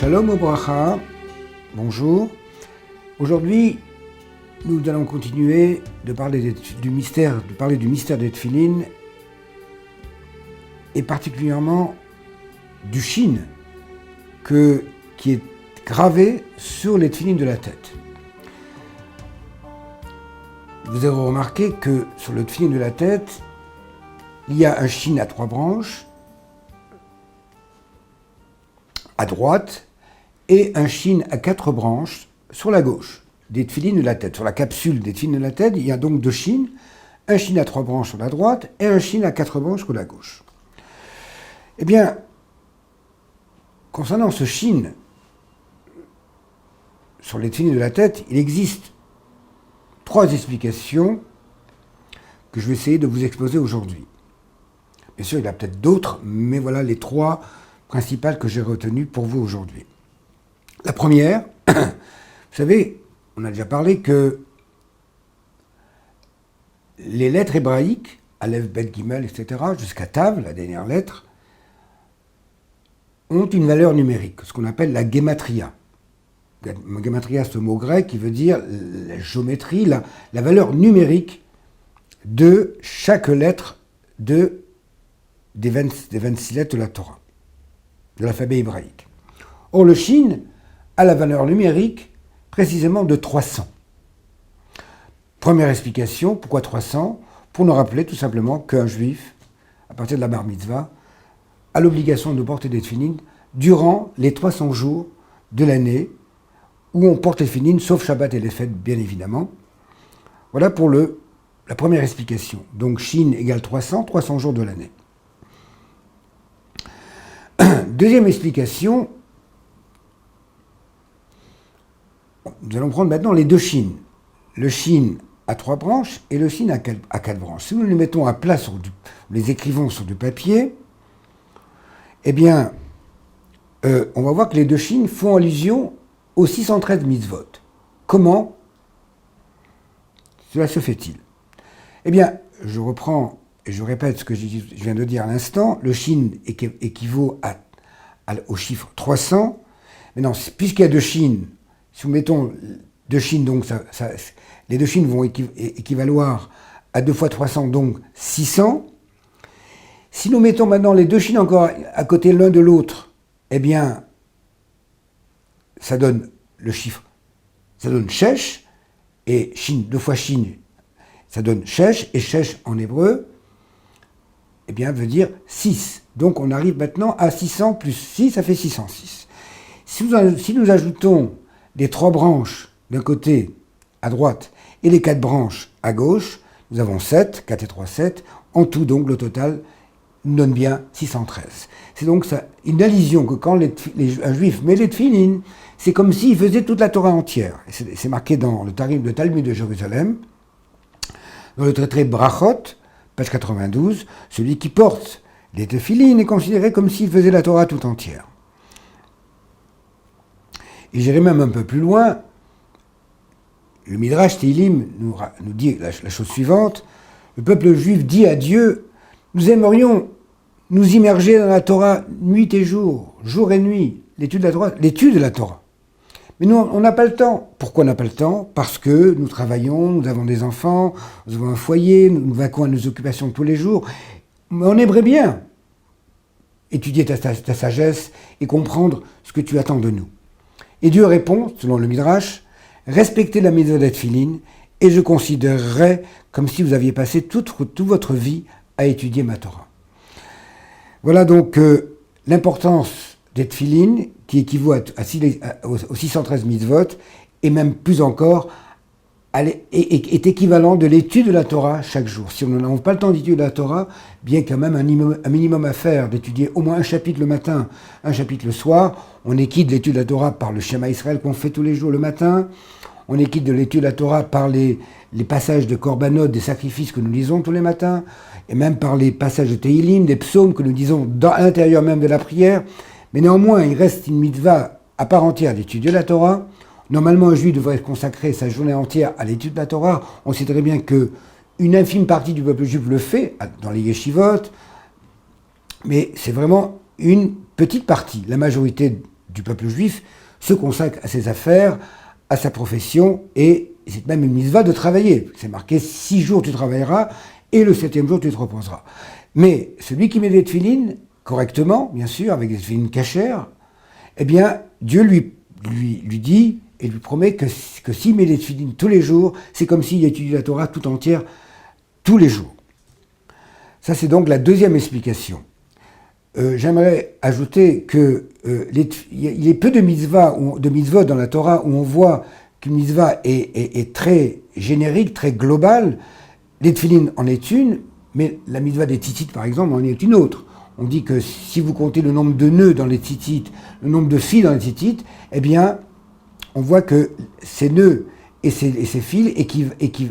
Shalom Obracha, bonjour. Aujourd'hui, nous allons continuer de parler du mystère des Tefilin et particulièrement du Shin qui est gravé sur les Tefilin de la tête. Vous avez remarqué que sur le Tefilin de la tête, il y a un Shin à 3 branches, à droite, et un Shin à 4 branches sur la gauche des Tefilin de la tête. Sur la capsule des Tefilin de la tête, il y a donc 2 Shin, un Shin à 3 branches sur la droite et un Shin à 4 branches sur la gauche. Eh bien, concernant ce Shin sur les Tefilin de la tête, il existe 3 explications que je vais essayer de vous exposer aujourd'hui. Bien sûr, il y en a peut-être d'autres, mais voilà les 3 principales que j'ai retenues pour vous aujourd'hui. La première, vous savez, on a déjà parlé que les lettres hébraïques, Aleph, Bet, Gimel, etc., jusqu'à Tav, la dernière lettre, ont une valeur numérique, ce qu'on appelle la gematria. Gematria, c'est un mot grec qui veut dire la géométrie, la valeur numérique de chaque lettre des 26 lettres de la Torah, de l'alphabet hébraïque. Or, le Shin a la valeur numérique précisément de 300. Première explication, pourquoi 300 ? Pour nous rappeler tout simplement qu'un juif, à partir de la bar mitzvah, a l'obligation de porter des tefilin durant les 300 jours de l'année où on porte les tefilin, sauf Shabbat et les fêtes, bien évidemment. Voilà pour la première explication. Donc, Shin égale 300 jours de l'année. Deuxième explication, nous allons prendre maintenant les 2 Shin. Le Shin à 3 branches et le Shin à 4 branches. Si nous les mettons à plat, les écrivons sur du papier, eh bien, on va voir que les 2 Shin font allusion aux 613 mitzvot. Comment cela se fait-il ? Eh bien, je reprends et je répète ce que je viens de dire à l'instant. Le Shin équivaut au chiffre 300. Mais non, puisqu'il y a 2 Shin, si nous mettons 2 Shin, donc les 2 Shin vont équivaloir à 2 fois 300, donc 600. Si nous mettons maintenant les 2 Shin encore à côté l'un de l'autre, eh bien, ça donne le chiffre, ça donne Shesh, et Shin, 2 fois Shin, ça donne Shesh, et Shesh en hébreu, eh bien, veut dire 6. Donc on arrive maintenant à 600 plus 6, ça fait 606. Si nous ajoutons les 3 branches d'un côté à droite et les 4 branches à gauche, nous avons 7, 4 et 3, 7. En tout, donc, le total nous donne bien 613. C'est donc ça, une allusion que quand un juif met les tefilin, c'est comme s'il faisait toute la Torah entière. C'est marqué dans le Talmud de Jérusalem, dans le traité Brachot, page 92, celui qui porte les tefilin est considéré comme s'il faisait la Torah tout entière. Et j'irai même un peu plus loin. Le Midrash Tehillim nous dit la chose suivante. Le peuple juif dit à Dieu, nous aimerions nous immerger dans la Torah nuit et jour et nuit, l'étude de la Torah. Mais nous, on n'a pas le temps. Pourquoi on n'a pas le temps ? Parce que nous travaillons, nous avons des enfants, nous avons un foyer, nous vaquons à nos occupations tous les jours. Mais on aimerait bien étudier ta sagesse et comprendre ce que tu attends de nous. Et Dieu répond, selon le Midrash, respectez la mitzvah des tefilin et je considérerai comme si vous aviez passé toute votre vie à étudier ma Torah. Voilà donc l'importance des tefilin qui équivaut aux 613 mitzvot et même plus encore est équivalent de l'étude de la Torah chaque jour. Si nous n'avons pas le temps d'étudier la Torah, bien qu'il y a même un minimum à faire, d'étudier au moins un chapitre le matin, un chapitre le soir, on équipe l'étude de la Torah par le Shema Israël qu'on fait tous les jours le matin, on équipe de l'étude de la Torah par les passages de Korbanot, des sacrifices que nous lisons tous les matins, et même par les passages de Tehillim, des psaumes que nous disons à l'intérieur même de la prière. Mais néanmoins, il reste une mitzvah à part entière d'étudier la Torah. Normalement, un juif devrait consacrer sa journée entière à l'étude de la Torah. On sait très bien qu'une infime partie du peuple juif le fait, dans les yeshivot, mais c'est vraiment une petite partie. La majorité du peuple juif se consacre à ses affaires, à sa profession, et c'est même une mitzvah de travailler. C'est marqué 6 jours tu travailleras, et le 7e jour tu te reposeras. Mais celui qui met des tefilines, correctement, bien sûr, avec des tefilines cachères, eh bien, Dieu lui dit et lui promet que s'il met des tefilines tous les jours, c'est comme s'il étudie la Torah tout entière tous les jours. Ça, c'est donc la deuxième explication. J'aimerais ajouter qu'il y a peu de mitzvot dans la Torah où on voit qu'une mitzvah est très générique, très globale. Les tefilines en est une, mais la mitzvah des tzitzit, par exemple, en est une autre. On dit que si vous comptez le nombre de nœuds dans les tzitzit, le nombre de fils dans les tzitzit, eh bien, on voit que ces nœuds et ces fils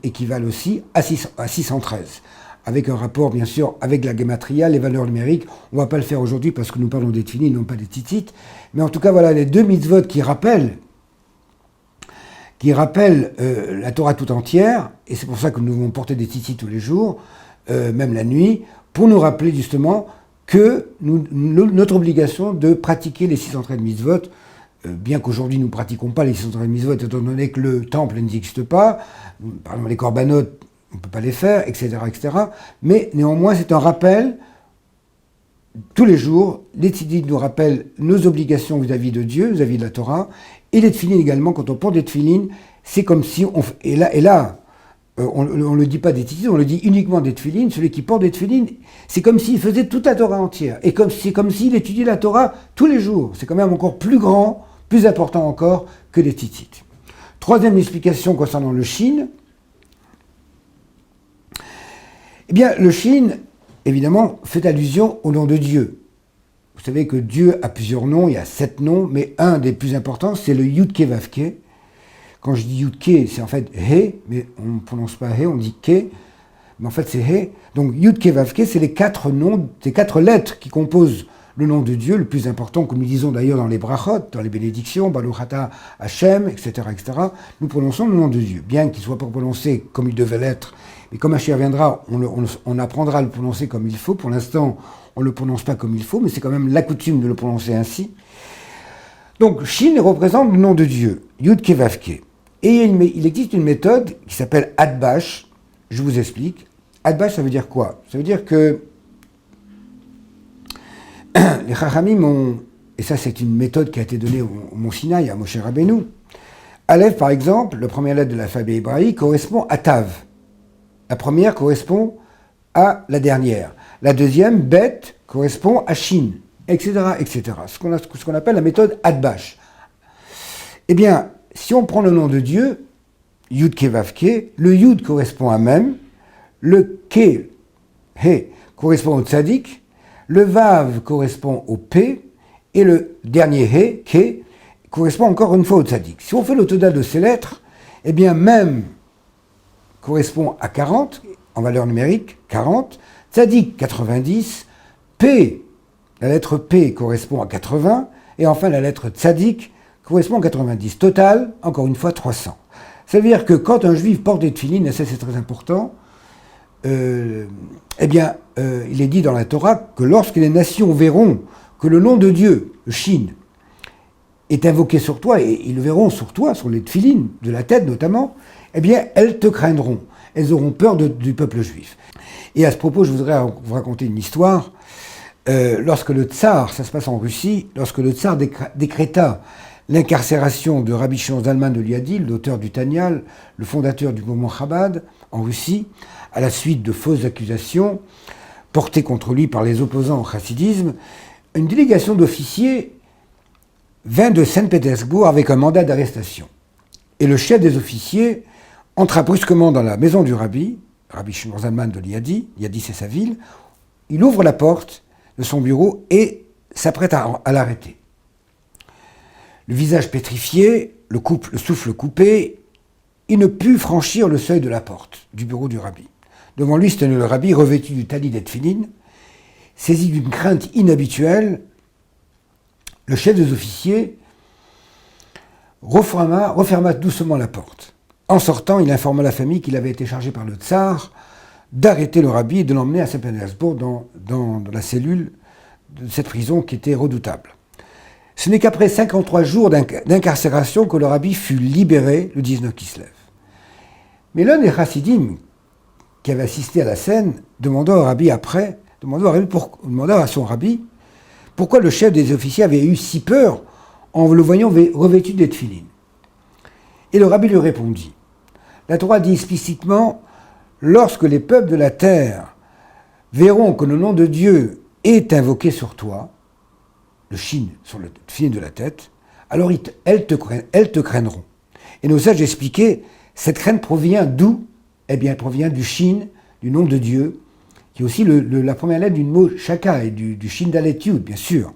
équivalent aussi à 613. Avec un rapport, bien sûr, avec la gematria, les valeurs numériques. On ne va pas le faire aujourd'hui parce que nous parlons des tefilines, non pas des tzitzit. Mais en tout cas, voilà les 2 mitzvot qui rappellent la Torah tout entière. Et c'est pour ça que nous devons porter des tzitzit tous les jours, même la nuit, pour nous rappeler justement que notre obligation de pratiquer les 613 mitzvot, bien qu'aujourd'hui nous ne pratiquons pas les 613 mitzvot, étant donné que le temple n'existe pas, par exemple les korbanot, on ne peut pas les faire, etc., etc. Mais néanmoins, c'est un rappel, tous les jours, les tzitzit nous rappellent nos obligations vis-à-vis de Dieu, vis-à-vis de la Torah, et les tefilines également, quand on porte des tefilines, c'est comme si on... Et là, on ne le dit pas des tzitzit, on le dit uniquement des tefilines. Celui qui porte des tefilines, c'est comme s'il faisait toute la Torah entière. Et c'est comme s'il étudiait la Torah tous les jours. C'est quand même encore plus grand, plus important encore que les tzitzit. Troisième explication concernant le shin. Eh bien, le shin, évidemment, fait allusion au nom de Dieu. Vous savez que Dieu a plusieurs noms, il y a 7 noms, mais un des plus importants, c'est le Yud-Ke Vav-Ke. Quand je dis Yud-Ke, c'est en fait He, mais on ne prononce pas He, on dit Ke, mais en fait c'est He. Donc Yud-Ke Vav-Ke, c'est les 4 noms, ces 4 lettres qui composent le nom de Dieu, le plus important, comme nous disons d'ailleurs dans les brachot, dans les bénédictions, Baruch Ata Hashem, etc., etc. Nous prononçons le nom de Dieu, bien qu'il ne soit pas prononcé comme il devait l'être. Mais comme Mashiach viendra, on apprendra à le prononcer comme il faut. Pour l'instant, on ne le prononce pas comme il faut, mais c'est quand même la coutume de le prononcer ainsi. Donc, Shin représente le nom de Dieu, Yud-Ke Vav-Ke. Et il existe une méthode qui s'appelle Atbash. Je vous explique. Atbash, ça veut dire quoi? Ça veut dire que les Chachamim ont, et ça c'est une méthode qui a été donnée au Mont Sinaï, à Moshe Rabbeinu. Aleph, par exemple, la première lettre de l'alphabet hébraïque, correspond à Tav. La première correspond à la dernière. La deuxième, Bet, correspond à Shin, etc., etc. Ce qu'on appelle la méthode Atbash. Eh bien, si on prend le nom de Dieu, Yud-Ke Vav-Ke, le Yud correspond à Mem, le Ke, He, correspond au Tzadik, le Vav correspond au P, et le dernier He, Ke, correspond encore une fois au Tzadik. Si on fait le total de ces lettres, eh bien Mem correspond à 40, en valeur numérique, 40, Tzadik 90, P, la lettre P correspond à 80, et enfin la lettre Tzadik correspond à 90. Total, encore une fois, 300. Ça veut dire que quand un juif porte des tefilines, et ça c'est très important, il est dit dans la Torah que lorsque les nations verront que le nom de Dieu, le Shin, est invoqué sur toi, et ils le verront sur toi, sur les tefilines, de la tête notamment, eh bien, elles te craindront. Elles auront peur du peuple juif. Et à ce propos, je voudrais vous raconter une histoire. Lorsque le tsar, ça se passe en Russie, lorsque le tsar décréta l'incarcération de Rabbi Shimon Zalman de Liadi, l'auteur du Tanyal, le fondateur du mouvement Chabad, en Russie, à la suite de fausses accusations portées contre lui par les opposants au chassidisme, une délégation d'officiers vint de Saint-Pétersbourg avec un mandat d'arrestation. Et le chef des officiers entra brusquement dans la maison du Rabbi Shimon Zalman de Liadi c'est sa ville, il ouvre la porte de son bureau et s'apprête à l'arrêter. Le visage pétrifié, le souffle coupé, il ne put franchir le seuil de la porte du bureau du Rabbi. Devant lui se tenait le Rabbi revêtu du talit d'Etfilin, saisi d'une crainte inhabituelle. Le chef des officiers referma doucement la porte. En sortant, il informa la famille qu'il avait été chargé par le tsar d'arrêter le Rabbi et de l'emmener à Saint-Pétersbourg dans la cellule de cette prison qui était redoutable. Ce n'est qu'après 53 jours d'incarcération que le rabbi fut libéré le 19 Kislev. Mais l'un des chassidim qui avait assisté à la scène demanda à son rabbi pourquoi le chef des officiers avait eu si peur en le voyant revêtu des tefilines. Et le rabbi lui répondit, la Torah dit explicitement, lorsque les peuples de la terre verront que le nom de Dieu est invoqué sur toi, le shin sur le tefilin de la tête, alors elles te craindront. Et nos sages expliquaient, cette crainte provient d'où? Eh bien, elle provient du shin, du nom de Dieu, qui est aussi la première lettre du mot shaka et du shin dalet yud, bien sûr.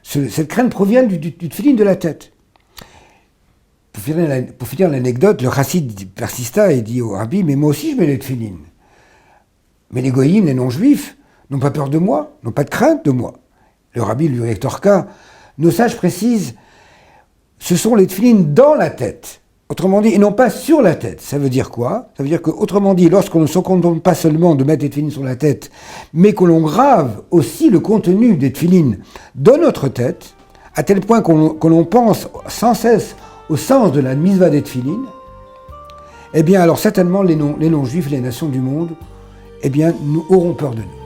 Cette crainte provient du tefilin de la tête. Pour finir l'anecdote, le chassid persista et dit au rabbi, mais moi aussi je mets les tefilin. Mais les goyim, les non-juifs, n'ont pas peur de moi, n'ont pas de crainte de moi. Le rabbi lui rétorqua, nos sages précisent, ce sont les tefilin dans la tête. Autrement dit, et non pas sur la tête. Ça veut dire quoi? Ça veut dire que, autrement dit, lorsqu'on ne se contente pas seulement de mettre les tefilin sur la tête, mais que l'on grave aussi le contenu des tefilin dans notre tête, à tel point que l'on pense sans cesse au sens de la mitzvah des tefilin, eh bien alors certainement les non-juifs, les nations du monde, eh bien nous auront peur de nous.